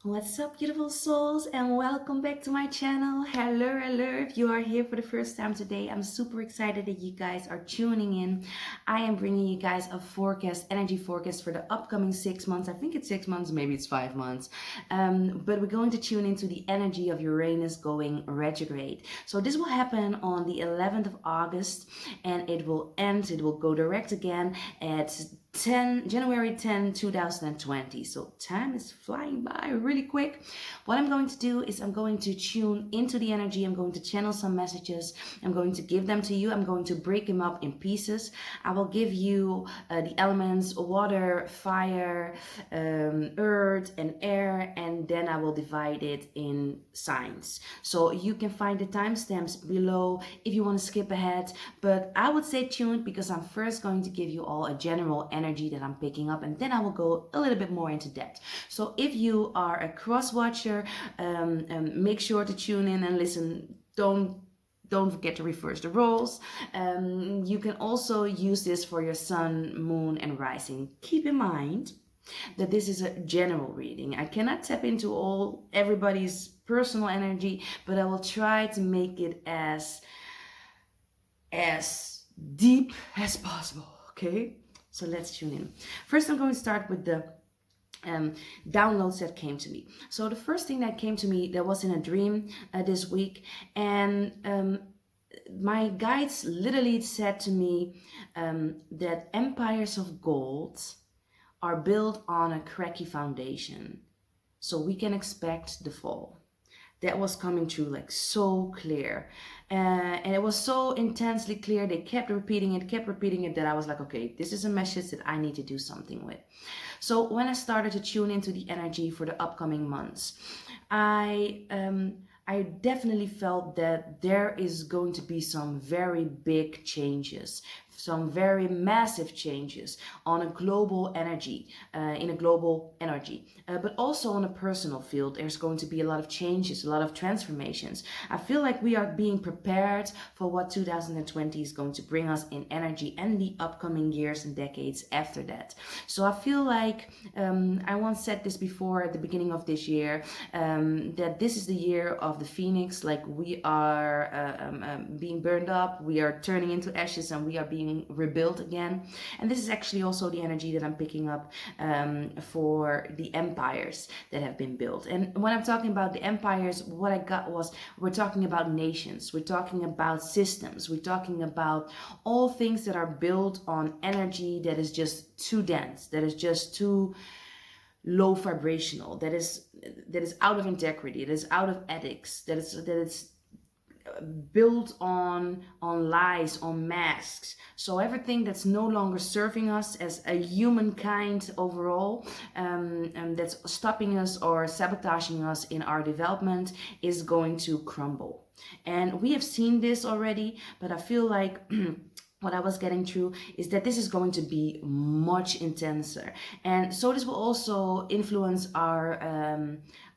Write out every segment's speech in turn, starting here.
What's up, beautiful souls, and welcome back to my channel. Hello. If you are here for the first time today, I'm super excited that you guys are tuning in. I am bringing you guys a energy forecast for the upcoming 6 months. I think it's 6 months, maybe it's 5 months. But we're going to tune into the energy of Uranus going retrograde. So this will happen on the 11th of August, and it will go direct again at January 10, 2020. So time is flying by really quick. What I'm going to do is I'm going to tune into the energy. I'm going to channel some messages. I'm going to give them to you. I'm going to break them up in pieces. I will give you the elements water, fire, earth, and air, and then I will divide it in signs. So you can find the timestamps below if you want to skip ahead. But I would stay tuned because I'm first going to give you all a general energy that I'm picking up, and then I will go a little bit more into depth. So if you are a cross watcher, make sure to tune in and listen. Don't forget to reverse the roles. You can also use this for your sun, moon, and rising. Keep in mind that this is a general reading. I cannot tap into everybody's personal energy, but I will try to make it as deep as possible. Okay, so let's tune in. First, I'm going to start with the downloads that came to me. So the first thing that came to me, that was in a dream this week, and my guides literally said to me that empires of gold are built on a cracky foundation, so we can expect the fall. That was coming through like so clear, and it was so intensely clear. They kept repeating it, that I was like, okay, this is a message that I need to do something with. So when I started to tune into the energy for the upcoming months, I definitely felt that there is going to be some very big changes, some very massive changes on a global energy, but also on a personal field. There's going to be a lot of changes, a lot of transformations. I feel like we are being prepared for what 2020 is going to bring us in energy and the upcoming years and decades after that. So I feel like, I once said this before at the beginning of this year, that this is the year of the phoenix. Like, we are being burned up, we are turning into ashes, and we are being rebuilt again. And this is actually also the energy that I'm picking up for the empires that have been built. And when I'm talking about the empires, what I got was, we're talking about nations, we're talking about systems, we're talking about all things that are built on energy that is just too dense, that is just too low vibrational, that is out of integrity, that is out of ethics, that is built on lies, on masks. So everything that's no longer serving us as a humankind overall, and that's stopping us or sabotaging us in our development, is going to crumble. And we have seen this already, but I feel like what I was getting through is that this is going to be much intenser. And so this will also influence our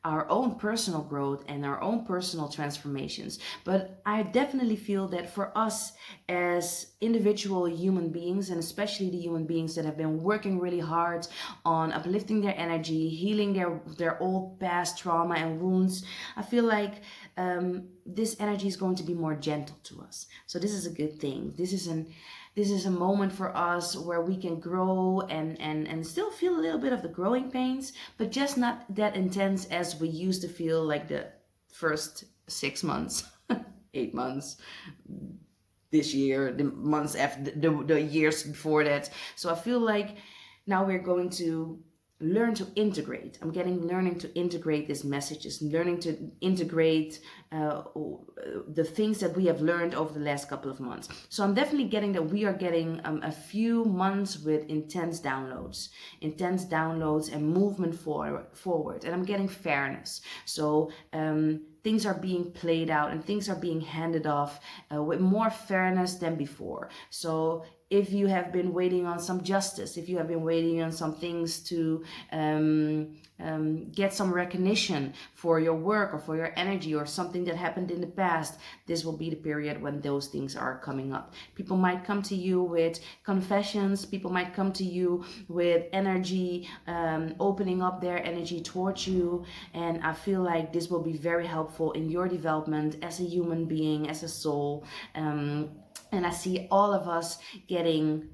own personal growth and our own personal transformations. But I definitely feel that for us as individual human beings, and especially the human beings that have been working really hard on uplifting their energy, healing their old past trauma and wounds, I feel like this energy is going to be more gentle to us. So this is a good thing. This is a moment for us where we can grow and still feel a little bit of the growing pains, but just not that intense as we used to feel like the first 6 months, 8 months, this year, the months after, the years before that. So I feel like now we're going to learn to integrate. I'm learning to integrate these messages, learning to integrate the things that we have learned over the last couple of months. So I'm definitely getting that we are getting a few months with intense downloads and movement forward. And I'm getting fairness. So things are being played out and things are being handed off with more fairness than before. So if you have been waiting on some justice, if you have been waiting on some things to get some recognition for your work or for your energy or something that happened in the past, this will be the period when those things are coming up. People might come to you with confessions, people might come to you with energy, opening up their energy towards you, and I feel like this will be very helpful in your development as a human being, as a soul. And I see all of us getting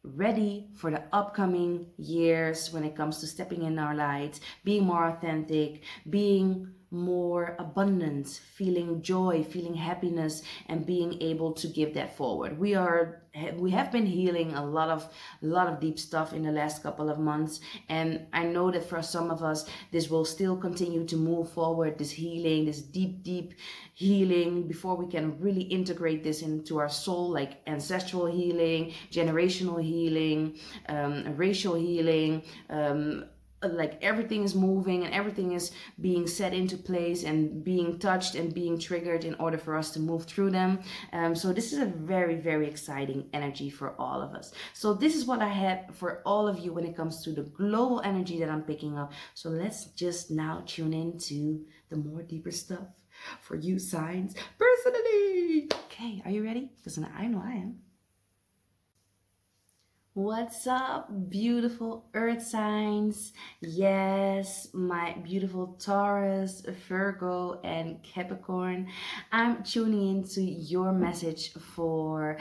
ready for the upcoming years when it comes to stepping in our light, being more authentic, being more abundant, feeling joy, feeling happiness, and being able to give that forward. We have been healing a lot of deep stuff in the last couple of months, and I know that for some of us this will still continue to move forward, this healing, this deep healing, before we can really integrate this into our soul, like ancestral healing, generational healing, racial healing. Like everything is moving and everything is being set into place and being touched and being triggered in order for us to move through them. So this is a very, very exciting energy for all of us. So this is what I had for all of you when it comes to the global energy that I'm picking up. So let's just now tune into the more deeper stuff for you signs personally. Okay, are you ready? Because I know I am. What's up, beautiful earth signs? Yes, my beautiful Taurus, Virgo, and Capricorn. I'm tuning into your message for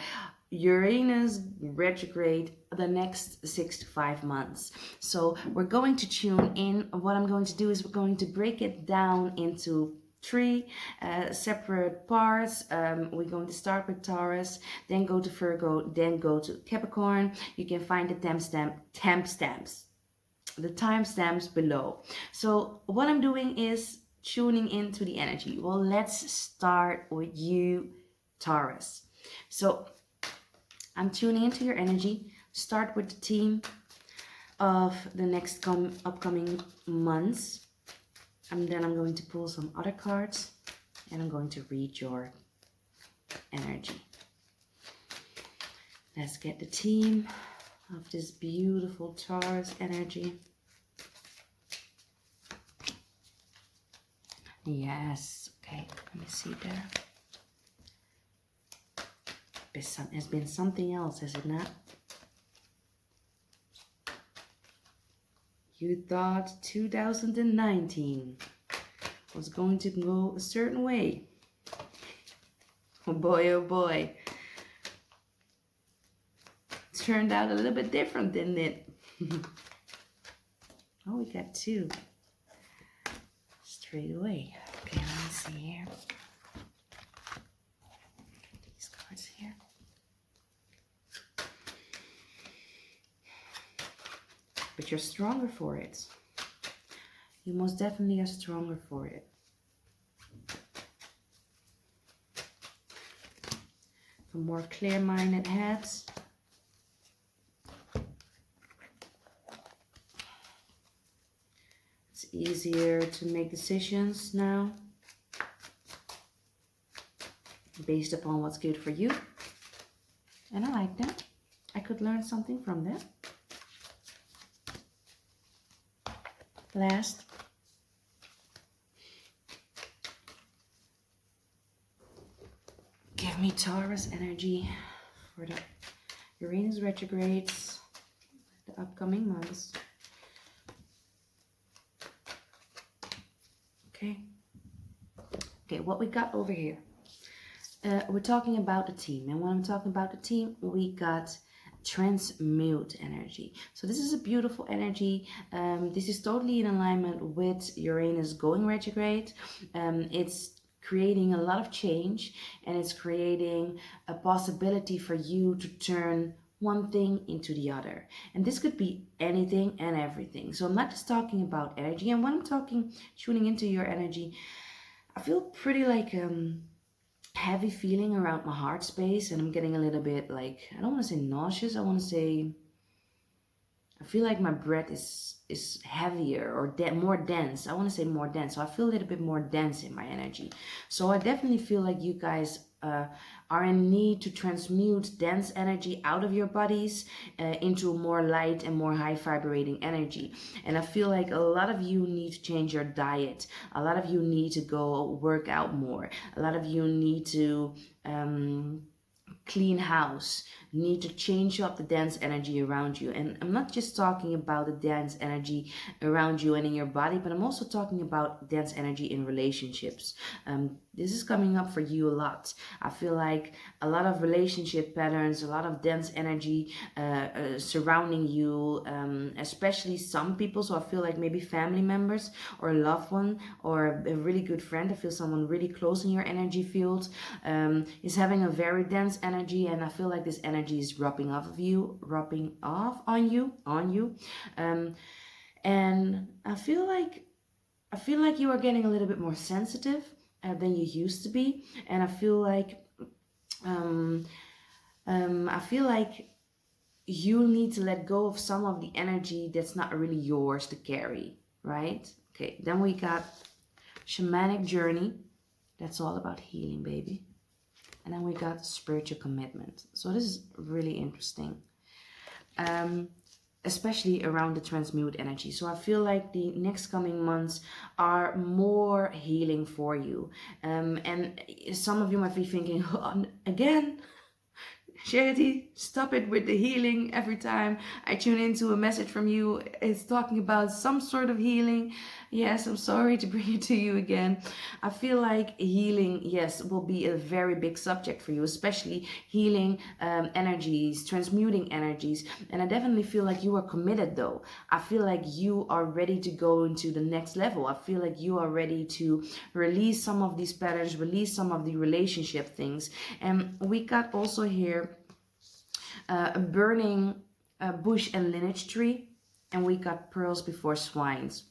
Uranus retrograde the next 6 to 5 months. So we're going to tune in. What I'm going to do is we're going to break it down into 3 separate parts. We're going to start with Taurus, then go to Virgo, then go to Capricorn. You can find the timestamps below. So what I'm doing is tuning into the energy. Well, let's start with you, Taurus. So I'm tuning into your energy. Start with the theme of the next upcoming months. And then I'm going to pull some other cards and I'm going to read your energy. Let's get the theme of this beautiful Taurus energy. Yes, okay, let me see there. Has been something else, has it not? You thought 2019 was going to go a certain way. Oh boy. It turned out a little bit different, didn't it? Oh, we got 2 straight away. Okay, let me see here. These cards here. But you're stronger for it. You most definitely are stronger for it. For more clear-minded heads. It's easier to make decisions now based upon what's good for you. And I like that. I could learn something from that. Last, give me Taurus energy for the Uranus retrogrades, the upcoming months. Okay, what we got over here? We're talking about the team, and when I'm talking about the team, we got transmute energy. So this is a beautiful energy. This is totally in alignment with Uranus going retrograde. It's creating a lot of change, and it's creating a possibility for you to turn one thing into the other. And this could be anything and everything. So I'm not just talking about energy. And when I'm tuning into your energy, I feel pretty like heavy feeling around my heart space, and I'm getting a little bit like, I don't want to say nauseous, I want to say I feel like my breath is heavier or more dense. I want to say more dense. So I feel a little bit more dense in my energy. So I definitely feel like you guys are in need to transmute dense energy out of your bodies into more light and more high vibrating energy. And I feel like a lot of you need to change your diet. A lot of you need to go work out more. A lot of you need to clean house, need to change up the dense energy around you. And I'm not just talking about the dense energy around you and in your body, but I'm also talking about dense energy in relationships. This is coming up for you a lot. I feel like a lot of relationship patterns, a lot of dense energy surrounding you, especially some people. So I feel like maybe family members or a loved one or a really good friend. I feel someone really close in your energy field is having a very dense energy, and I feel like this energy is rubbing off on you. And I feel like you are getting a little bit more sensitive than you used to be, and I feel like you need to let go of some of the energy that's not really yours to carry, right? Okay, then we got shamanic journey. That's all about healing, baby. And then we got spiritual commitment. So this is really interesting. Especially around the transmute energy. So I feel like the next coming months are more healing for you. And some of you might be thinking, oh, again, Charity, stop it with the healing. Every time I tune into a message from you, it's talking about some sort of healing. Yes, I'm sorry to bring it to you again. I feel like healing, yes, will be a very big subject for you, especially healing energies, transmuting energies. And I definitely feel like you are committed though. I feel like you are ready to go into the next level. I feel like you are ready to release some of these patterns, release some of the relationship things. And we got also here a burning bush and lineage tree, and we got pearls before swines.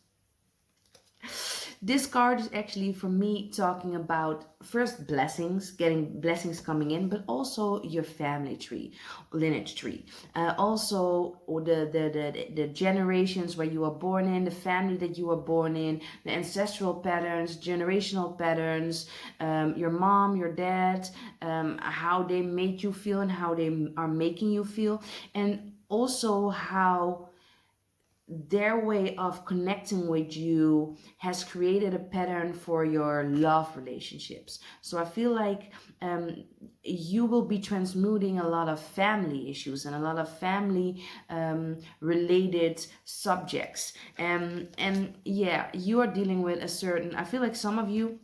This card is actually for me talking about first blessings, getting blessings coming in, but also your family tree, lineage tree. Also the generations where you were born in, the family that you were born in, the ancestral patterns, generational patterns, your mom, your dad, how they made you feel and how they are making you feel, and also how their way of connecting with you has created a pattern for your love relationships. So I feel like you will be transmuting a lot of family issues and a lot of family related subjects. And yeah, you are dealing with a certain, I feel like some of you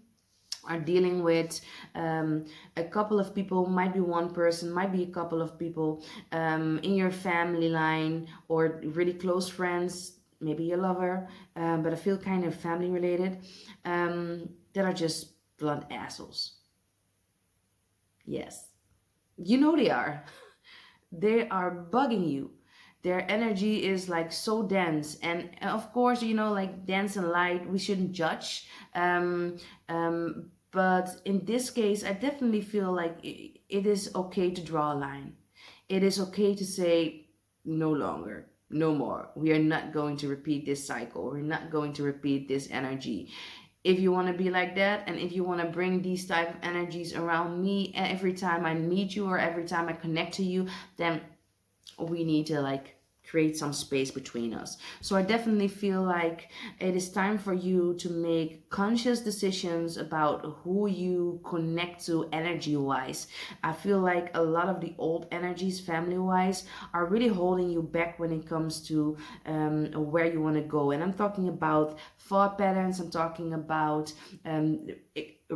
are dealing with a couple of people, might be one person, might be a couple of people in your family line or really close friends, maybe your lover, but I feel kind of family related, that are just blunt assholes. Yes, you know they are. They are bugging you. Their energy is like so dense, and of course, you know, like dense and light, we shouldn't judge. But in this case, I definitely feel like it is okay to draw a line. It is okay to say no longer, no more. We are not going to repeat this cycle. We're not going to repeat this energy. If you want to be like that, and if you want to bring these type of energies around me every time I meet you or every time I connect to you, then we need to like create some space between us. So I definitely feel like it is time for you to make conscious decisions about who you connect to energy wise. I feel like a lot of the old energies family wise are really holding you back when it comes to where you want to go. And I'm talking about thought patterns, I'm talking about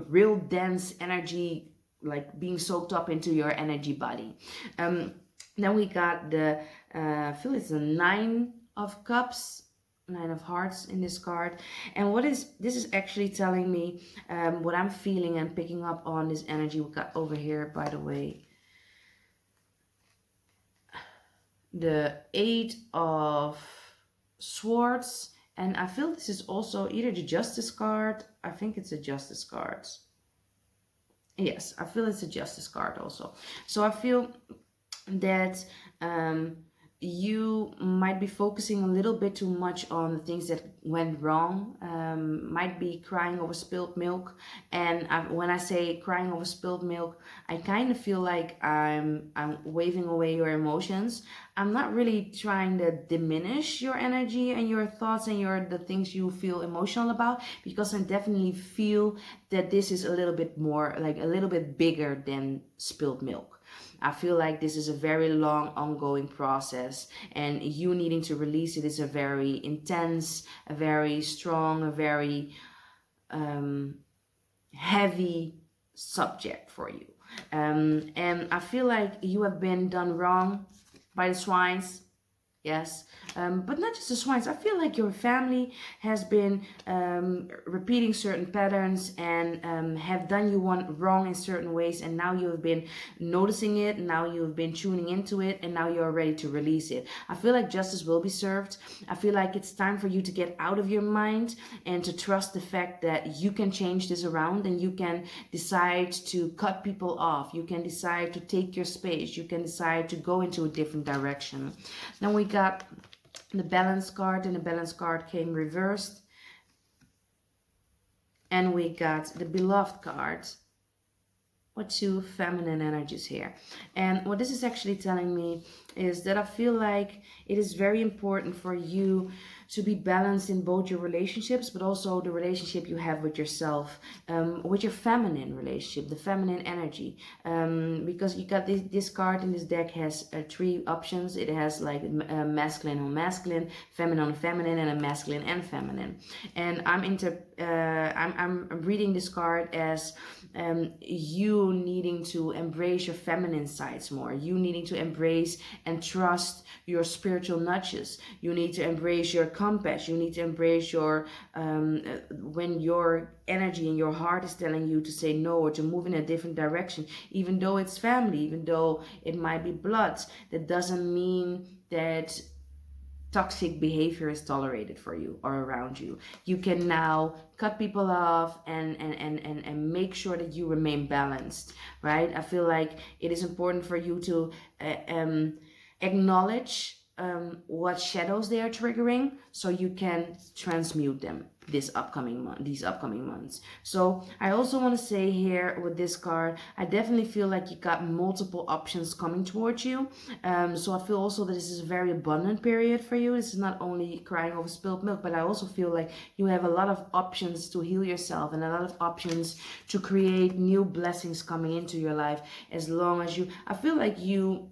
real dense energy, like being soaked up into your energy body. Then we got the, I feel it's the 9 of Cups, 9 of Hearts in this card. And this is actually telling me what I'm feeling and picking up on this energy. We got over here, by the way, the 8 of Swords. And I feel this is also either the Justice card. I think it's a Justice card. Yes, I feel it's a Justice card also. So I feel that you might be focusing a little bit too much on the things that went wrong, might be crying over spilled milk. And when I say crying over spilled milk, I kind of feel like I'm waving away your emotions. I'm not really trying to diminish your energy and your thoughts and the things you feel emotional about, because I definitely feel that this is a little bit more, like a little bit bigger than spilled milk. I feel like this is a very long ongoing process, and you needing to release it is a very intense, a very strong, a very heavy subject for you. And I feel like you have been done wrong by the swines. Yes, but not just the swines. I feel like your family has been repeating certain patterns and have done you one wrong in certain ways, and now you have been noticing it, now you have been tuning into it, and now you're ready to release it. I feel like justice will be served. I feel like it's time for you to get out of your mind and to trust the fact that you can change this around, and you can decide to cut people off. You can decide to take your space. You can decide to go into a different direction. Then we got the balance card, and the balance card came reversed, and we got the beloved card with two feminine energies here. And what this is actually telling me is that I feel like it is very important for you to be balanced in both your relationships, but also the relationship you have with yourself, with your feminine relationship, the feminine energy. Because you got this card in this deck has three options. It has like masculine on masculine, feminine on feminine, and a masculine and feminine. And I'm reading this card as you needing to embrace your feminine sides more. You needing to embrace and trust your spiritual nudges. You need to embrace your compass. You need to embrace your when your energy and your heart is telling you to say no or to move in a different direction, even though it's family, even though it might be blood. That doesn't mean that toxic behavior is tolerated for you or around you. You can now cut people off and make sure that you remain balanced, right? I feel like it is important for you to acknowledge what shadows they are triggering, so you can transmute them these upcoming months. So I also want to say here with this card, I definitely feel like you got multiple options coming towards you. So I feel also that this is a very abundant period for you. This is not only crying over spilled milk, but I also feel like you have a lot of options to heal yourself and a lot of options to create new blessings coming into your life. As long as I feel like you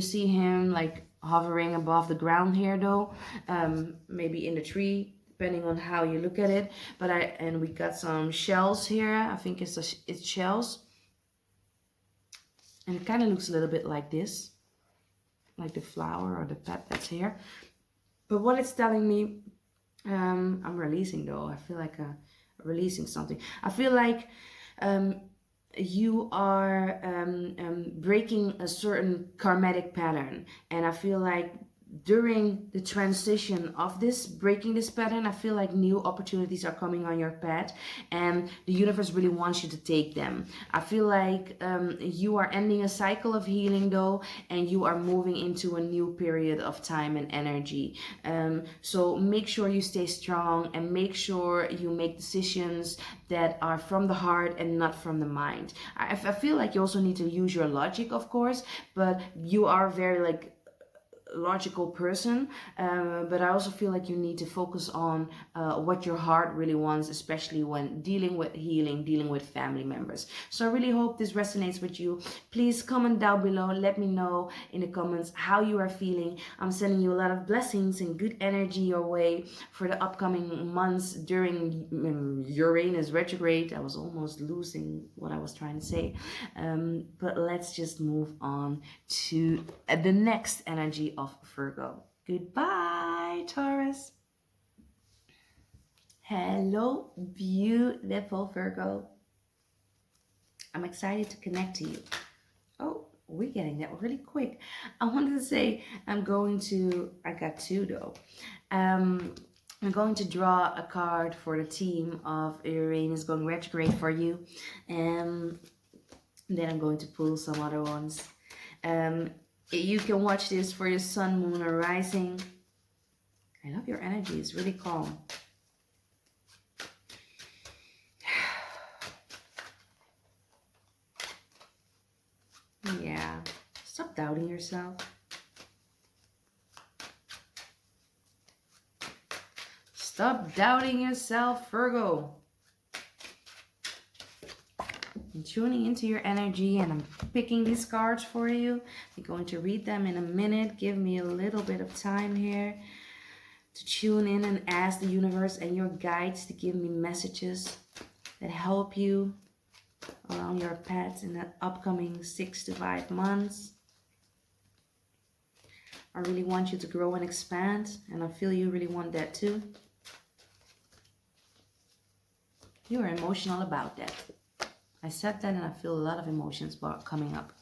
see him like hovering above the ground here though, maybe in the tree, depending on how you look at it. But we got some shells here. I think it's shells, and it kind of looks a little bit like this, like the flower or the pet that's here. But what it's telling me, I'm releasing though. I feel like releasing something. I feel like you are breaking a certain karmatic pattern, and I feel like during the transition of breaking this pattern, I feel like new opportunities are coming on your path, and the universe really wants you to take them. I feel like you are ending a cycle of healing though, and you are moving into a new period of time and energy. So make sure you stay strong, and make sure you make decisions that are from the heart and not from the mind. I feel like you also need to use your logic, of course, but you are very logical person, but I also feel like you need to focus on what your heart really wants, especially when dealing with healing, dealing with family members. So I really hope this resonates with you. Please comment down below, let me know in the comments how you are feeling. I'm sending you a lot of blessings and good energy your way for the upcoming months during Uranus Retrograde. I was almost losing what I was trying to say, but let's just move on to the next energy of Virgo. Goodbye, Taurus. Hello, beautiful Virgo. I'm excited to connect to you. Oh, we're getting that really quick. I wanted to say I got two though. I'm going to draw a card for the team of Uranus going retrograde for you. And then I'm going to pull some other ones. You can watch this for your sun, moon, or rising. I love your energy. It's really calm. Yeah. Stop doubting yourself. Stop doubting yourself, Virgo. I'm tuning into your energy and I'm picking these cards for you. I'm going to read them in a minute. Give me a little bit of time here to tune in and ask the universe and your guides to give me messages that help you along your path in the upcoming 6 to 5 months. I really want you to grow and expand, and I feel you really want that too. You are emotional about that. I said that and I feel a lot of emotions coming up.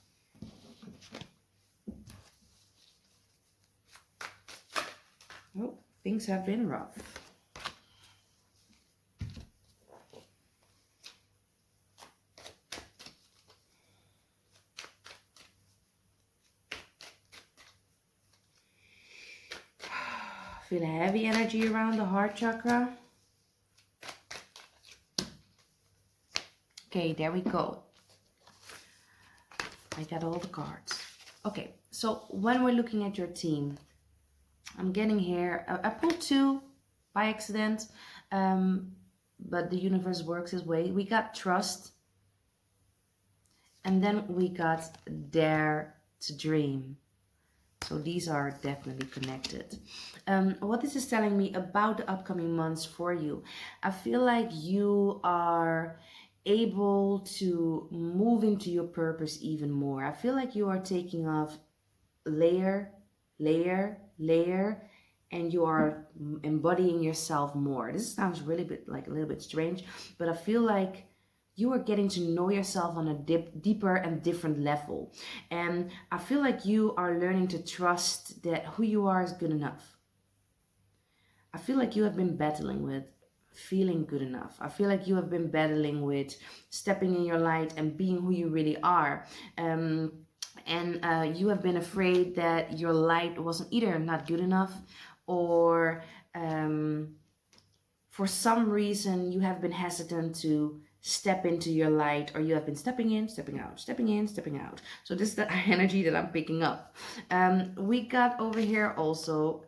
Oh, things have been rough. Feel a heavy energy around the heart chakra. Okay, there we go. I got all the cards. Okay, so when we're looking at your team, I'm getting here, I pulled 2 by accident, but the universe works his way. We got trust, and then we got dare to dream. So these are definitely connected. What this is telling me about the upcoming months for you, I feel like you are able to move into your purpose even more. I feel like you are taking off layer, and you are embodying yourself more. This sounds really a little bit strange, but I feel like you are getting to know yourself on a deeper and different level. And I feel like you are learning to trust that who you are is good enough. I feel like you have been battling with feeling good enough. I feel like you have been battling with stepping in your light and being who you really are. You have been afraid that your light wasn't either not good enough, or for some reason you have been hesitant to step into your light, or you have been stepping in, stepping out, stepping in, stepping out. So this is the energy that I'm picking up. We got over here also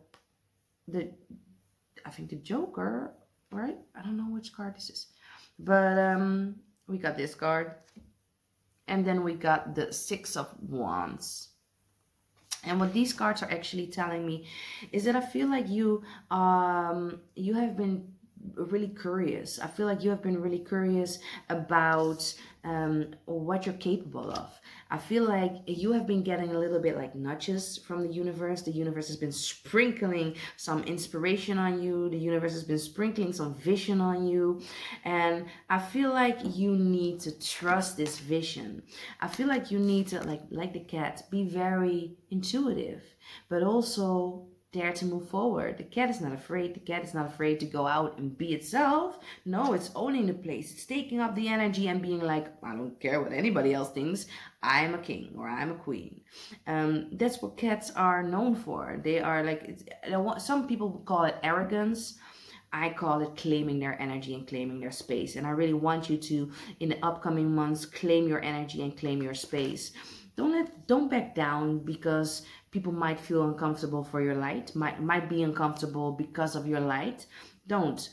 I think the Joker, right? I don't know which card this is, but we got this card, and then we got the 6 of Wands. And what these cards are actually telling me is that I feel like you have been really curious. I feel like you have been really curious about what you're capable of. I feel like you have been getting a little bit like nudges from the universe. The universe has been sprinkling some inspiration on you. The universe has been sprinkling some vision on you. And I feel like you need to trust this vision. I feel like you need to, like the cat, be very intuitive, but also dare to move forward. The cat is not afraid. The cat is not afraid to go out and be itself. No, it's owning the place. It's taking up the energy and being like, I don't care what anybody else thinks. I'm a king or I'm a queen. That's what cats are known for. They are like, some people call it arrogance. I call it claiming their energy and claiming their space. And I really want you to, in the upcoming months, claim your energy and claim your space. Don't back down because people might feel uncomfortable for your light, might be uncomfortable because of your light. Don't.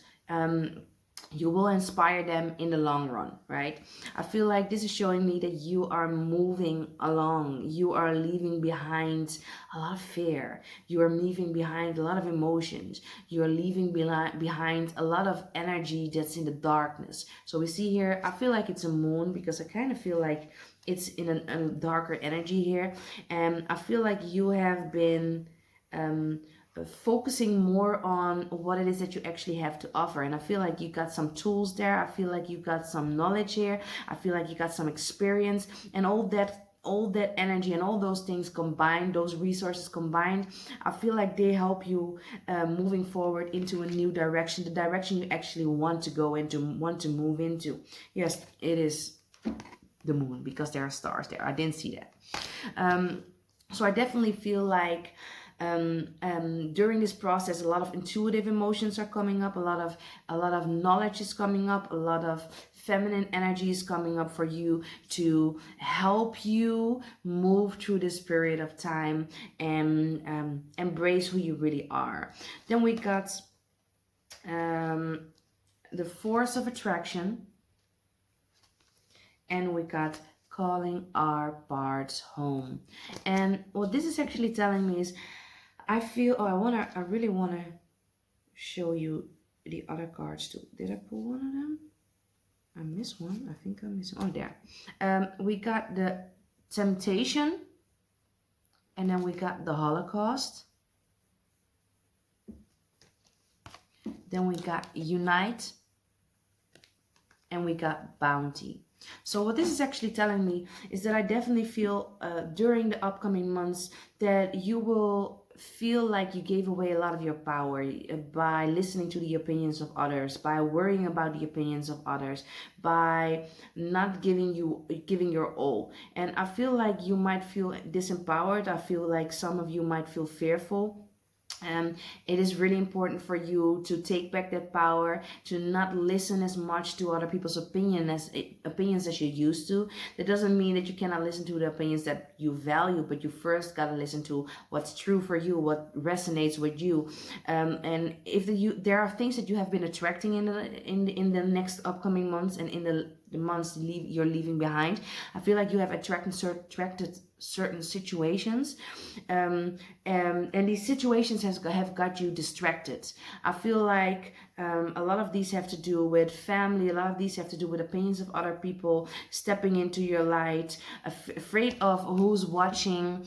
You will inspire them in the long run, right? I feel like this is showing me that you are moving along. You are leaving behind a lot of fear. You are leaving behind a lot of emotions. You are leaving behind a lot of energy that's in the darkness. So we see here, I feel like it's a moon because I kind of feel like it's in a darker energy here. And I feel like you have been focusing more on what it is that you actually have to offer. And I feel like you got some tools there. I feel like you got some knowledge here. I feel like you got some experience, and all that energy and all those things combined, those resources combined, I feel like they help you moving forward into a new direction, the direction you actually want to go into, want to move into. Yes, it is the moon because there are stars there. I didn't see that. So I definitely feel like during this process, a lot of intuitive emotions are coming up, a lot of knowledge is coming up, a lot of feminine energy is coming up for you to help you move through this period of time and embrace who you really are. Then we got the force of attraction, and we got calling our parts home. And what this is actually telling me is I feel, I really wanna show you the other cards too. Did I pull one of them? I missed one. I think I missed. Oh, there. We got the temptation, and then we got the Holocaust. Then we got unite, and we got bounty. So what this is actually telling me is that I definitely feel during the upcoming months that you will feel like you gave away a lot of your power by listening to the opinions of others, by worrying about the opinions of others, by not giving your all. And I feel like you might feel disempowered. I feel like some of you might feel fearful. It is really important for you to take back that power, to not listen as much to other people's opinions as you used to. That doesn't mean that you cannot listen to the opinions that you value, but you first gotta listen to what's true for you, what resonates with you. And if there are things that you have been attracting in the next upcoming months and in the months you're leaving behind, I feel like you have attracted certain situations, and these situations have got you distracted. I feel like a lot of these have to do with family, a lot of these have to do with opinions of other people, stepping into your light, afraid of who's watching.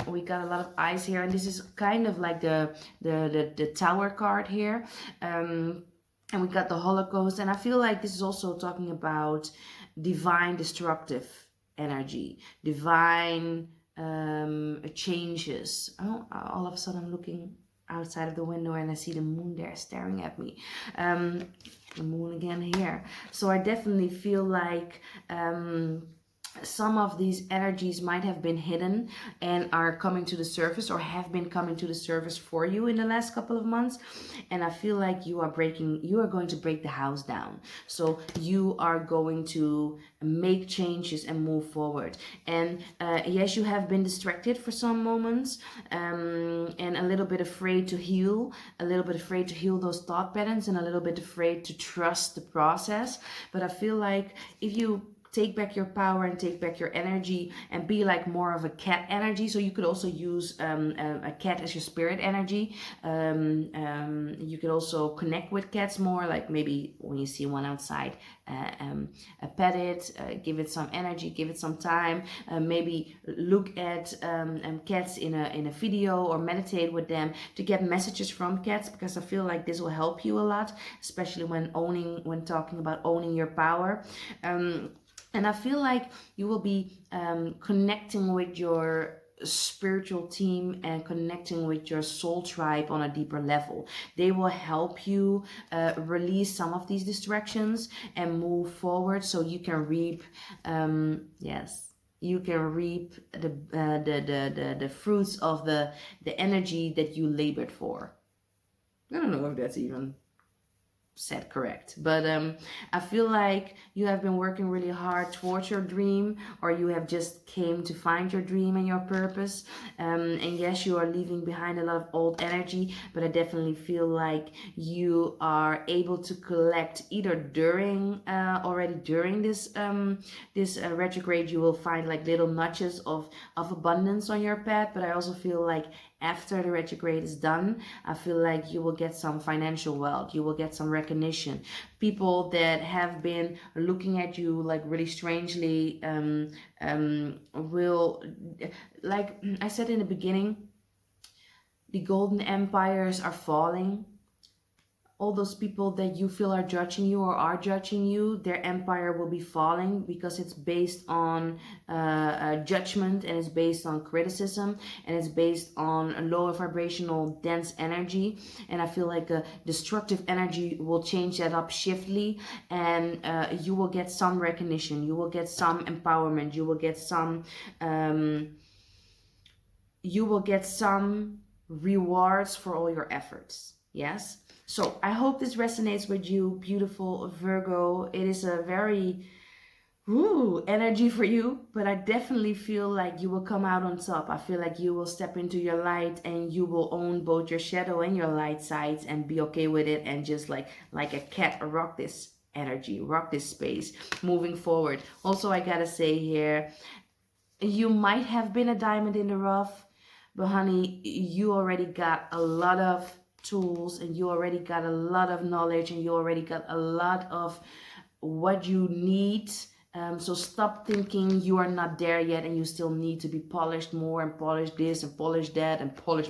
We got a lot of eyes here, and this is kind of like the Tower card here. And we got the Holocaust, and I feel like this is also talking about divine destructive energy, divine changes. Oh, all of a sudden I'm looking outside of the window and I see the moon there staring at me. The moon again here. So I definitely feel like some of these energies might have been hidden and are coming to the surface, or have been coming to the surface for you in the last couple of months. And I feel like you are going to break the house down. So you are going to make changes and move forward. And yes, you have been distracted for some moments, and a little bit afraid to heal, those thought patterns, and a little bit afraid to trust the process. But I feel like if you take back your power and take back your energy and be like more of a cat energy. So you could also use a cat as your spirit energy. You could also connect with cats more, like maybe when you see one outside, pet it, give it some energy, give it some time, maybe look at cats in a video or meditate with them to get messages from cats, because I feel like this will help you a lot, especially when talking about owning your power. And I feel like you will be connecting with your spiritual team and connecting with your soul tribe on a deeper level. They will help you release some of these distractions and move forward, so you can reap, you can reap the fruits of the energy that you labored for. I don't know if that's even said correct, but I feel like you have been working really hard towards your dream, or you have just came to find your dream and your purpose, and yes, you are leaving behind a lot of old energy, but I definitely feel like you are able to collect either already during this retrograde. You will find like little nudges of abundance on your path, but I also feel like after the retrograde is done, I feel like you will get some financial wealth, you will get some recognition. People that have been looking at you like really strangely will, like I said in the beginning, the golden empires are falling. All those people that you feel are judging you or are judging you, their empire will be falling, because it's based on judgment, and it's based on criticism, and it's based on a lower vibrational dense energy. And I feel like a destructive energy will change that up shiftly, and you will get some recognition, you will get some empowerment, you will get some you will get some rewards for all your efforts. Yes. So I hope this resonates with you, beautiful Virgo. It is a very energy for you, but I definitely feel like you will come out on top. I feel like you will step into your light and you will own both your shadow and your light sides and be okay with it, and just like a cat, rock this energy, rock this space moving forward. Also, I gotta say here, you might have been a diamond in the rough, but honey, you already got a lot of tools, and you already got a lot of knowledge, and you already got a lot of what you need. So stop thinking you are not there yet and you still need to be polished more and polish this and polish that and polish.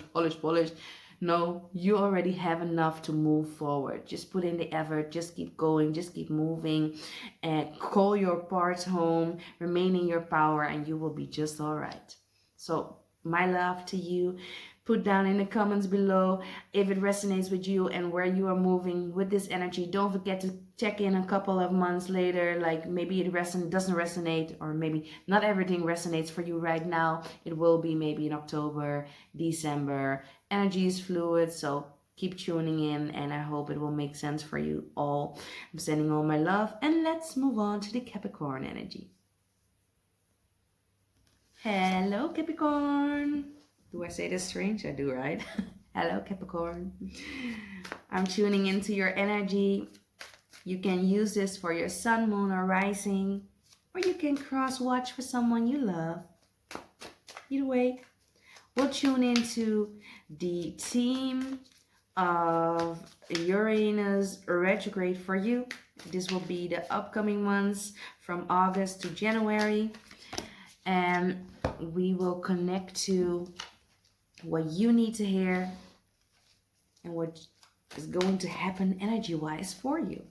No, you already have enough to move forward. Just put in the effort, just keep going, just keep moving, and call your parts home, remain in your power, and you will be just all right. So my love to you. Put down in the comments below if it resonates with you and where you are moving with this energy. Don't forget to check in a couple of months later, like maybe it doesn't resonate, or maybe not everything resonates for you right now. It will be maybe in October, December. Energy is fluid, so keep tuning in, and I hope it will make sense for you all. I'm sending all my love, and let's move on to the Capricorn energy. Hello, Capricorn. Do I say this strange? I do, right? Hello, Capricorn. I'm tuning into your energy. You can use this for your sun, moon, or rising, or you can cross-watch for someone you love. Either way, we'll tune into the theme of Uranus Retrograde for you. This will be the upcoming months from August to January. And we will connect to what you need to hear and what is going to happen energy-wise for you.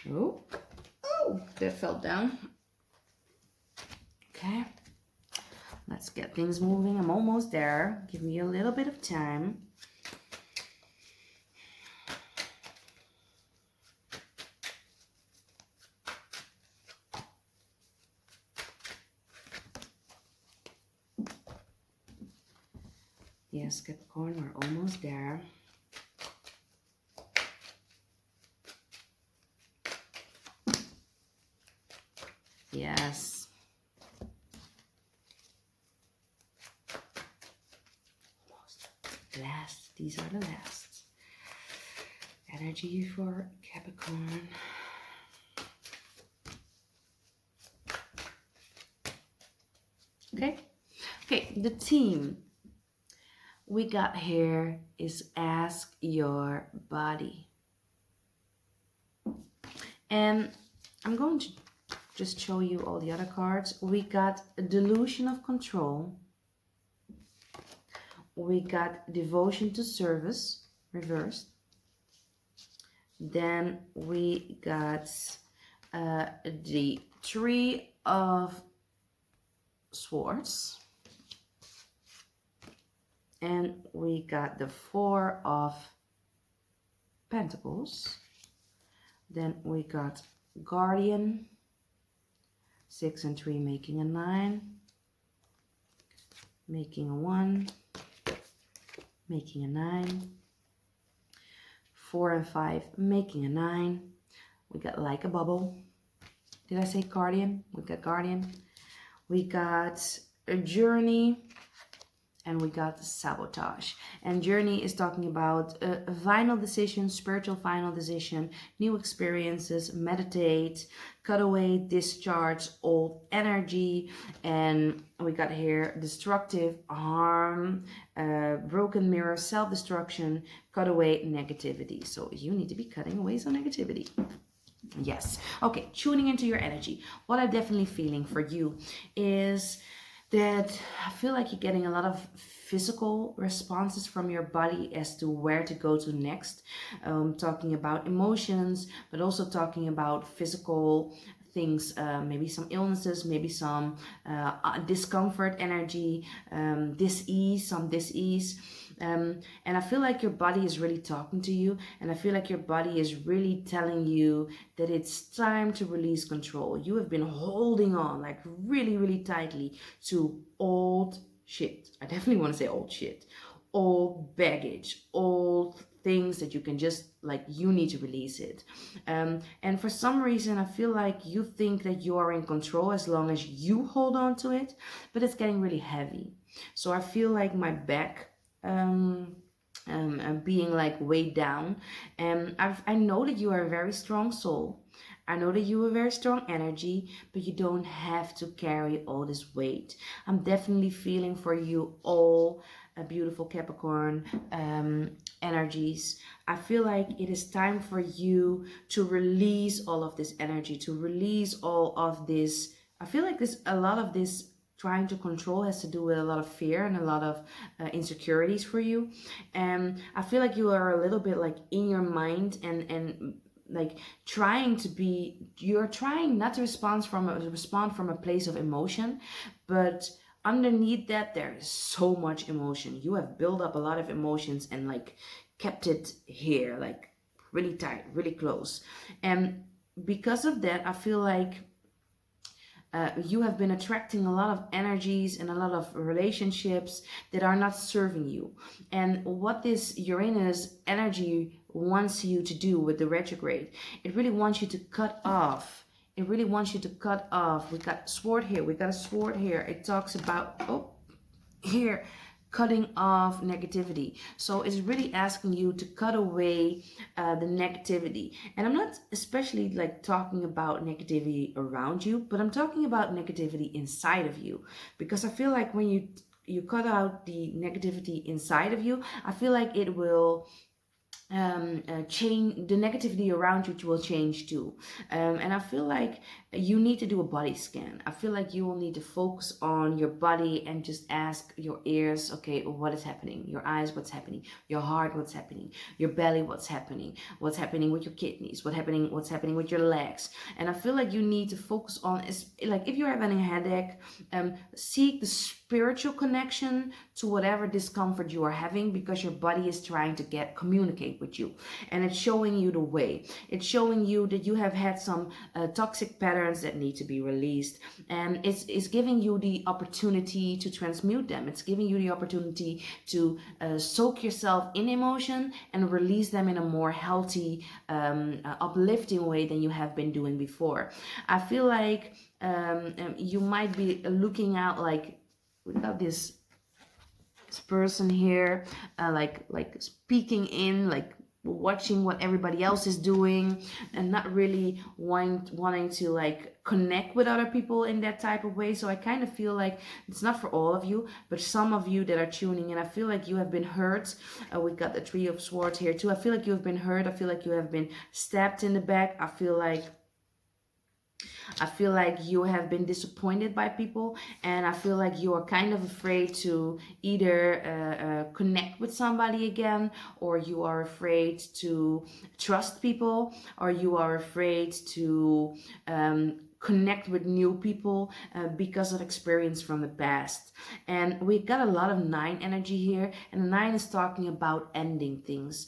Oh, that fell down. Okay, let's get things moving. I'm almost there. Give me a little bit of time. Yes, Capricorn, we're almost there. Yes. Almost. Last. These are the last. Energy for Capricorn. Okay. Okay, the theme we got here is ask your body. And I'm going to just show you all the other cards. We got a delusion of control. We got devotion to service, reversed. Then we got the Three of Swords. And we got the Four of Pentacles. Then we got Guardian. 6 and 3 making a 9. Making a 1. Making a 9. 4 and 5 making a 9. We got like a bubble. Did I say Guardian? We got Guardian. We got a Journey. And we got Sabotage. And Journey is talking about a final decision, spiritual final decision, new experiences, meditate, cut away, discharge old energy. And we got here destructive, harm, broken mirror, self-destruction, cut away negativity. So you need to be cutting away some negativity. Yes. Okay, tuning into your energy. What I'm definitely feeling for you is that I feel like you're getting a lot of physical responses from your body as to where to go to next. Talking about emotions, but also talking about physical things, maybe some illnesses, maybe some discomfort energy, dis-ease, some dis-ease. And I feel like your body is really talking to you, and I feel like your body is really telling you that it's time to release control. You have been holding on like really, really tightly to old shit. I definitely want to say old shit, old baggage, old things that you can just like, you need to release it. And for some reason I feel like you think that you are in control as long as you hold on to it, but it's getting really heavy. So I feel like my back being like weighed down. And I know that you are a very strong soul. I know that you have a very strong energy, but you don't have to carry all this weight. I'm definitely feeling for you all, beautiful Capricorn energies. I feel like it is time for you to release all of this energy, to release all of this. I feel like a lot of this trying to control has to do with a lot of fear and a lot of insecurities for you. And I feel like you are a little bit like in your mind and like you're trying not to respond from a place of emotion, but underneath that there is so much emotion. You have built up a lot of emotions and like kept it here, like really tight, really close. And because of that, I feel like you have been attracting a lot of energies and a lot of relationships that are not serving you. And what this Uranus energy wants you to do with the retrograde, it really wants you to cut off. It really wants you to cut off. We got sword here. We got a sword here. It talks about, here, cutting off negativity. So it's really asking you to cut away the negativity. And I'm not especially like talking about negativity around you, but I'm talking about negativity inside of you. Because I feel like when you cut out the negativity inside of you, I feel like it will change. The negativity around you will change too. And I feel like you need to do a body scan. I feel like you will need to focus on your body and just ask your ears, okay, what is happening? Your eyes, what's happening? Your heart, what's happening? Your belly, what's happening? What's happening with your kidneys? What's happening with your legs? And I feel like you need to focus on, like if you're having a headache, seek the spiritual connection to whatever discomfort you are having, because your body is trying to communicate with you, and it's showing you the way. It's showing you that you have had some toxic patterns that need to be released, and it's giving you the opportunity to transmute them. It's giving you the opportunity to soak yourself in emotion and release them in a more healthy, uplifting way than you have been doing before. I feel like you might be looking out, like we got this person here, like speaking in, like watching what everybody else is doing, and not really wanting to like connect with other people in that type of way. So I kind of feel like it's not for all of you, but some of you that are tuning in, I feel like you have been hurt. We got the Three of Swords here too. I feel like you have been hurt. I feel like you have been stabbed in the back. I feel like you have been disappointed by people, and I feel like you are kind of afraid to either connect with somebody again, or you are afraid to trust people, or you are afraid to connect with new people because of experience from the past. And we got a lot of 9 energy here, and the 9 is talking about ending things.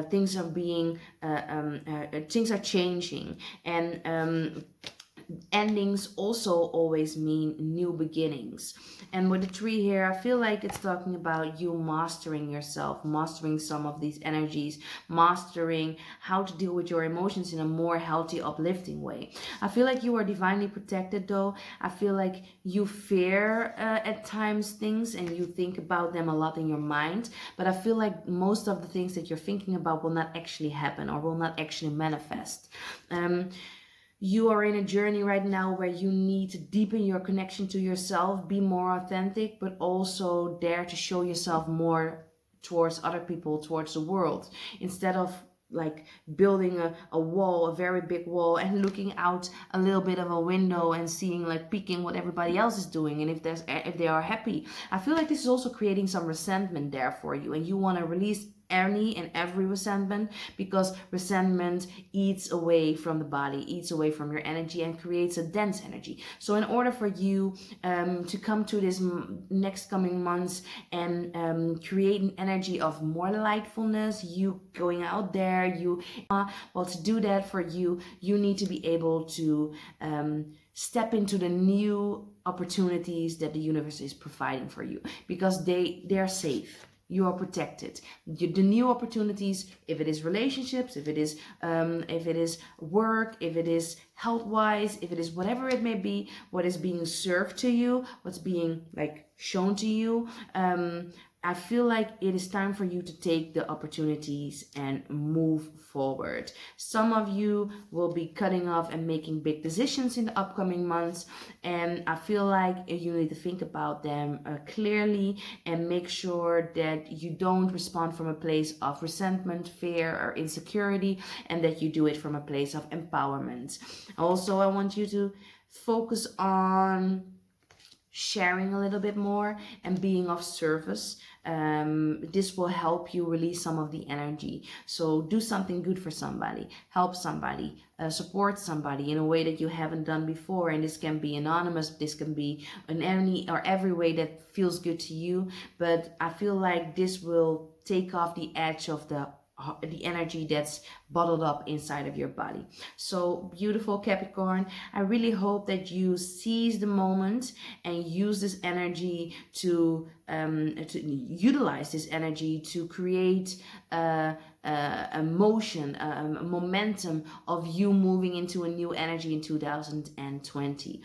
Things are being things are changing, and endings also always mean new beginnings. And with the 3 here, I feel like it's talking about you mastering yourself, mastering some of these energies, mastering how to deal with your emotions in a more healthy, uplifting way. I feel like you are divinely protected though. I feel like you fear at times things, and you think about them a lot in your mind, but I feel like most of the things that you're thinking about will not actually happen, or will not actually manifest. You are in a journey right now where you need to deepen your connection to yourself, be more authentic, but also dare to show yourself more towards other people, towards the world, instead of like building a wall, a very big wall, and looking out a little bit of a window and seeing, like, peeking what everybody else is doing, and if they are happy. I feel like this is also creating some resentment there for you, and you want to release any and every resentment, because resentment eats away from the body, eats away from your energy, and creates a dense energy. So in order for you to come to this next coming months and create an energy of more lightfulness, you going out there, well, to do that for you, you need to be able to step into the new opportunities that the universe is providing for you, because they are safe. You are protected. The new opportunities, if it is relationships, if it is work, if it is health-wise, if it is whatever it may be, what is being served to you, what's being like shown to you, I feel like it is time for you to take the opportunities and move forward. Some of you will be cutting off and making big decisions in the upcoming months, and I feel like you need to think about them clearly and make sure that you don't respond from a place of resentment, fear, or insecurity, and that you do it from a place of empowerment. Also, I want you to focus on sharing a little bit more and being of service. This will help you release some of the energy. So do something good for somebody, help somebody, support somebody in a way that you haven't done before. And this can be anonymous, this can be in any or every way that feels good to you. But I feel like this will take off the edge of the energy that's bottled up inside of your body. So beautiful Capricorn, I really hope that you seize the moment and use this energy to utilize this energy to create a motion, a momentum of you moving into a new energy in 2020.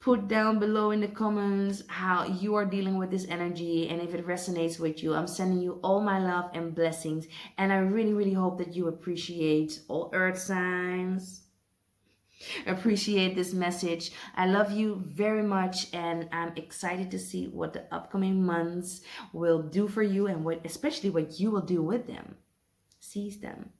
Put down below in the comments how you are dealing with this energy, and if it resonates with you, I'm sending you all my love and blessings, and I really hope that you appreciate all earth signs. Appreciate this message. I love you very much, and I'm excited to see what the upcoming months will do for you, and especially what you will do with them. Seize them.